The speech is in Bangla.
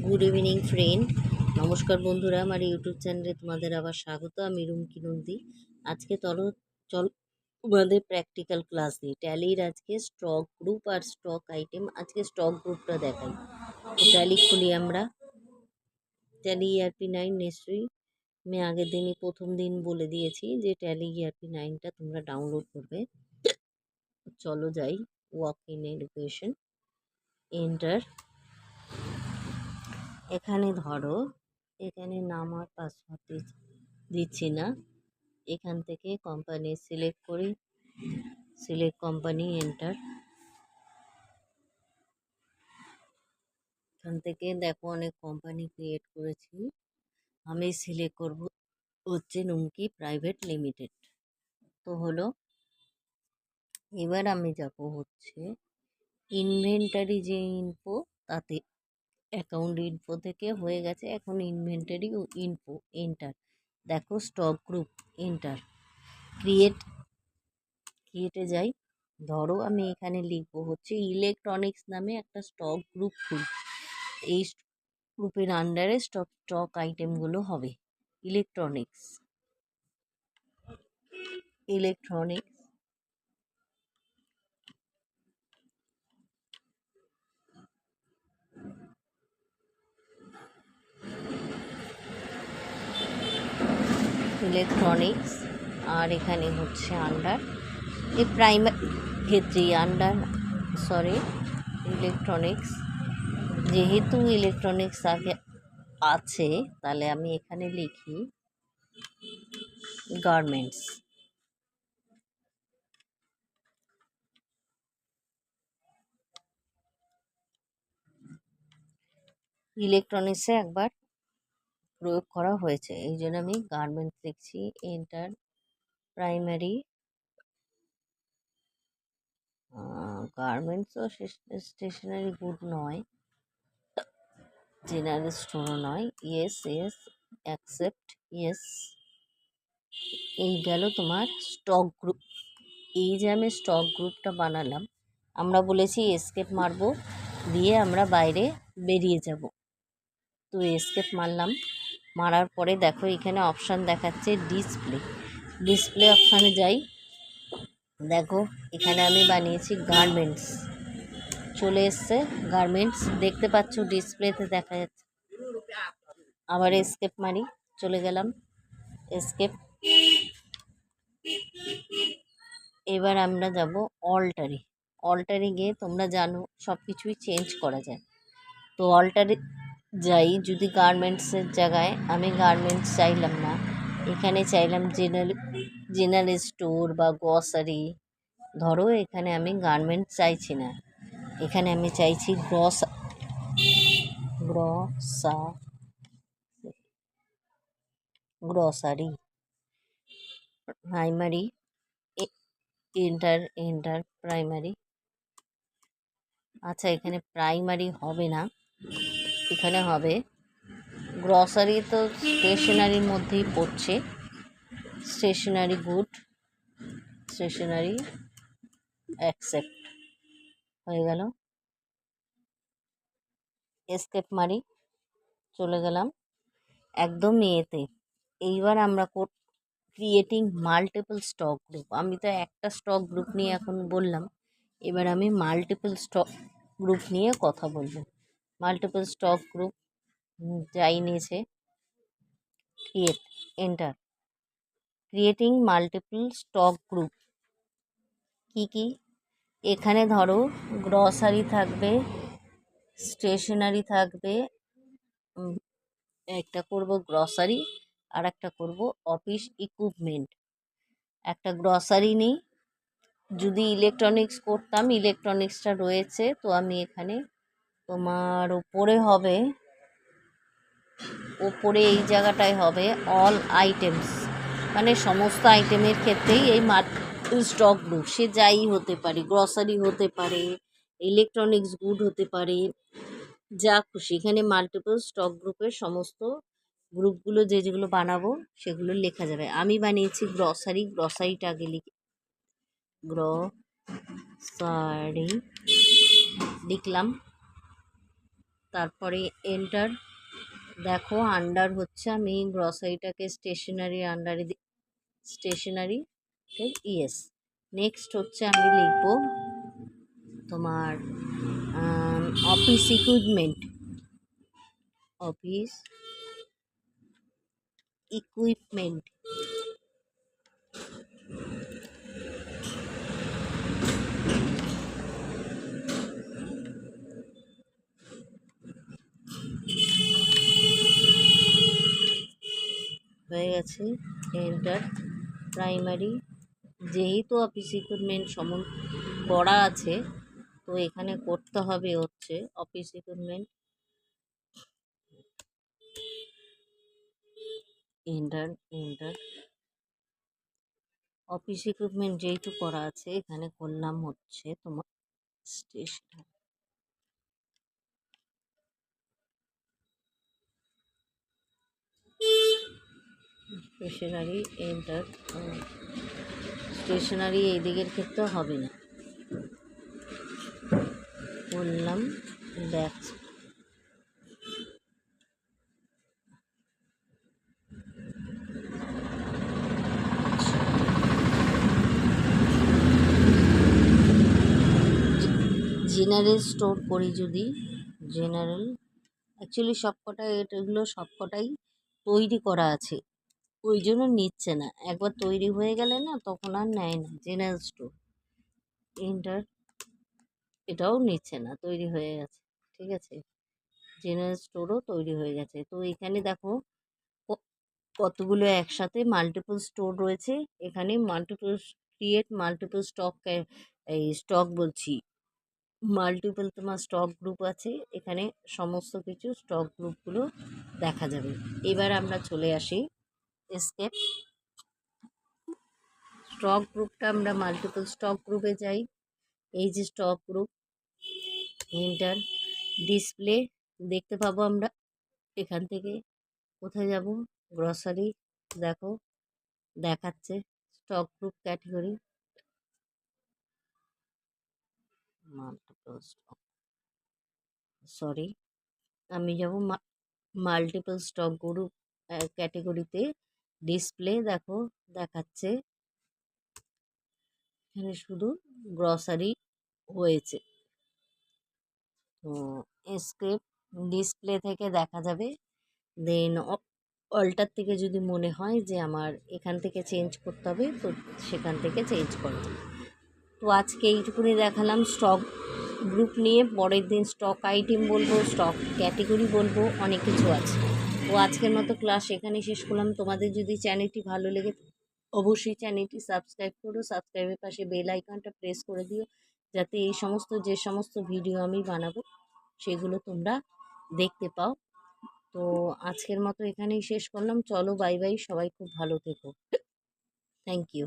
Good evening friend. নমস্কার বন্ধুরা, আমার ইউটিউব চ্যানেলে তোমাদের আবার স্বাগত। আমি রুমকি নন্দী। আজকে চল তোমাদের প্র্যাকটিক্যাল ক্লাস দিই ট্যালির। আজকে স্টক গ্রুপ আর স্টক আইটেম। আজকে স্টক গ্রুপটা দেখাই। তো ট্যালি খুলি আমরা। ট্যালি ERP9 নিশ্চয়ই আমি আগের দিনই প্রথম দিন বলে দিয়েছি যে ট্যালি ERP9টা তোমরা ডাউনলোড করবে। চলো যাই, ওয়াক ইন এডুকেশন, এন্টার। এখানে ধরো, এখানে নাম আর পাসওয়ার্ড দিচ্ছি না। এখান থেকে কোম্পানি সিলেক্ট করি, সিলেক্ট কোম্পানি, এন্টার। এখান থেকে দেখো অনেক কোম্পানি ক্রিয়েট করেছি। আমি সিলেক্ট করব হচ্ছে নুমকি প্রাইভেট লিমিটেড। তো হলো, এবার আমি যাব হচ্ছে ইনভেন্টারি যে ইনফো, তাতে অ্যাকাউন্ট ইনফো থেকে হয়ে গেছে। এখন ইনভেন্টারি ইনফো, এন্টার। দেখো স্টক গ্রুপ, এন্টার। ক্রিয়েটে যাই। ধরো আমি এখানে লিখবো হচ্ছে ইলেকট্রনিক্স নামে একটা স্টক গ্রুপ খুলব। এই গ্রুপের আন্ডারে স্টক আইটেমগুলো হবে। Electronics, electronics, electronics. আর এখানে হচ্ছে আন্ডার, এই প্রাইমারি ক্ষেত্রে আন্ডার, সরি, ইলেকট্রনিক্স। যেহেতু ইলেকট্রনিক্স আগে আছে, তাহলে আমি এখানে লিখি গার্মেন্টস। ইলেকট্রনিক্সে একবার প্রয়োগ করা হয়েছে, এই জন্য আমি গার্মেন্টস লিখছি, এন্টার। প্রাইমারি, গার্মেন্টসও স্টেশনারি গুড নয়, জেনারেল স্টোরও নয়। Yes yes, accept, yes. এই গেল তোমার স্টক গ্রুপ। এই যে আমি স্টক গ্রুপটা বানালাম, আমরা বলেছি এসকেপ মারবো, দিয়ে আমরা বাইরে বেরিয়ে যাব। তো এসকেপ মারলাম। মারার পরে দেখো এখানে অপশান দেখাচ্ছে ডিসপ্লে অপশানে যাই। দেখো এখানে আমি বানিয়েছি গার্মেন্টস, চলে এসছে গার্মেন্টস, দেখতে পাচ্ছ ডিসপ্লেতে দেখা যাচ্ছে। আবার এসকেপ মারি, চলে গেলাম, এসকেপ। এবার আমরা যাব অল্টারে গিয়ে তোমরা জানো সব কিছুই চেঞ্জ করা যায়। তো অল্টারে যাই, যদি গার্মেন্টসের জায়গায় আমি গার্মেন্টস চাইলাম না, এখানে চাইলাম জেনারেল স্টোর বা গ্রসারি। ধরো এখানে আমি গার্মেন্টস চাইছি না, এখানে আমি চাইছি গ্রসারি, প্রাইমারি, এন্টার প্রাইমারি। আচ্ছা, এখানে প্রাইমারি হবে না, এখানে হবে গ্রসারি। তো স্টেশনারির মধ্যেই পড়ছে, স্টেশনারি গুড, স্টেশনারি, অ্যাকসেপ্ট হয়ে গেল। এসকেপ মারি, চলে গেলাম একদম এতে। এইবার আমরা ক্রিয়েটিং মাল্টিপল স্টক গ্রুপ। আমি তো একটা স্টক গ্রুপ নিয়ে এখন বললাম, এবার আমি মাল্টিপল স্টক গ্রুপ নিয়ে কথা বলবো। মাল্টিপল স্টক গ্রুপ যাই নিয়েছে, create, enter. Creating multiple stock group কি কি? এখানে ধরো গ্রসারি থাকবে, স্টেশনারি থাকবে, একটা করব গ্রসারি, আর একটা করব অফিস ইকুইপমেন্ট। একটা গ্রসারি নেই, যদি ইলেকট্রনিক্স করতাম, ইলেকট্রনিক্সটা রয়েছে, তো আমি এখানে তোমার ওপরে এই জায়গাটায় হবে অল আইটেমস, মানে সমস্ত আইটেমের ক্ষেত্রেই এই স্টক গ্রুপ, সে যাই হতে পারে, গ্রসারি হতে পারে, ইলেকট্রনিক্স গুড হতে পারে, যা খুশি। এখানে মাল্টিপল স্টক গ্রুপের সমস্ত গ্রুপগুলো যেগুলো বানাবো সেগুলো লেখা যাবে। আমি বানিয়েছি গ্রসারিটা আগে লিখি, গ্রসারি লিখলাম। তারপরে এন্টার। দেখো আন্ডার হচ্ছে আমি গ্রসারিটাকে স্টেশনারি আন্ডারে স্টেশনারি ইয়েস। নেক্সট হচ্ছে আমি লিখব তোমার অফিস ইকুইপমেন্ট, অফিস ইকুইপমেন্ট। হয়ে গেছে, এন্টার। প্রাইমারি, যেহেতু অফিস ইকুইপমেন্ট করা আছে, তো এখানে করতে হবে হচ্ছে office equipment, enter enter. Office equipment যেহেতু করা আছে, এখানে করলাম হচ্ছে তোমার স্টেশনারি, স্টেশনারি এন্টার। স্টেশনারি এই দিকের ক্ষেত্রে হবে না, করলাম ব্যাক। জেনারেল স্টোর করি যদি, জেনারেল অ্যাকচুয়ালি সবকটা এগুলো সবকটাই তৈরি করা আছে, ওই জন্য নিচ্ছে না। একবার তৈরি হয়ে গেলে না তখন আর নেয় না। জেনারেল স্টোর এন্টার, এটাও নিচ্ছে না, তৈরি হয়ে গেছে। ঠিক আছে, জেনারেল স্টোরও তৈরি হয়ে গেছে। তো এখানে দেখো কতগুলো একসাথে মাল্টিপল স্টোর রয়েছে। এখানে মাল্টিপল ক্রিয়েট মাল্টিপল স্টক, এই স্টক বলছি, মাল্টিপল তোমার স্টক গ্রুপ আছে এখানে, সমস্ত কিছু স্টক গ্রুপগুলো দেখা যাবে। এবার আমরা চলে আসি এসকেপ। স্টক গ্রুপটা আমরা মাল্টিপল স্টক গ্রুপে যাই, এই যে স্টক গ্রুপ, এন্টার। ডিসপ্লে দেখতে পাবো আমরা এখান থেকে। কোথায় যাব, গ্রসারি, দেখো দেখাচ্ছে stock group category, multiple stock, sorry আমি যাব মাল্টিপল স্টক গ্রুপ ক্যাটাগরিতে। ডিসপ্লে দেখো দেখাচ্ছে এখানে শুধু গ্রসারি হয়েছে। তো এসকেপ, ডিসপ্লে থেকে দেখা যাবে। দেন অল্টার থেকে যদি মনে হয় যে আমার এখান থেকে চেঞ্জ করতে হবে, তো সেখান থেকে চেঞ্জ করা যাবে। তো আজকে এইটুকুনি দেখালাম স্টক গ্রুপ নিয়ে। পরের দিন স্টক আইটেম বলবো, স্টক ক্যাটেগরি বলবো, অনেক কিছু আছে। তো আজকের মতো ক্লাস এখানেই শেষ করলাম। তোমাদের যদি চ্যানেলটি ভালো লেগে অবশ্যই চ্যানেলটি সাবস্ক্রাইব করো, সাবস্ক্রাইবের পাশে বেল আইকনটা প্রেস করে দিও, যাতে এই সমস্ত যে সমস্ত ভিডিও আমি বানাবো সেগুলো তোমরা দেখতে পাও। তো আজকের মতো এখানেই শেষ করলাম। চলো বাই বাই, সবাই খুব ভালো থেকো। Thank you.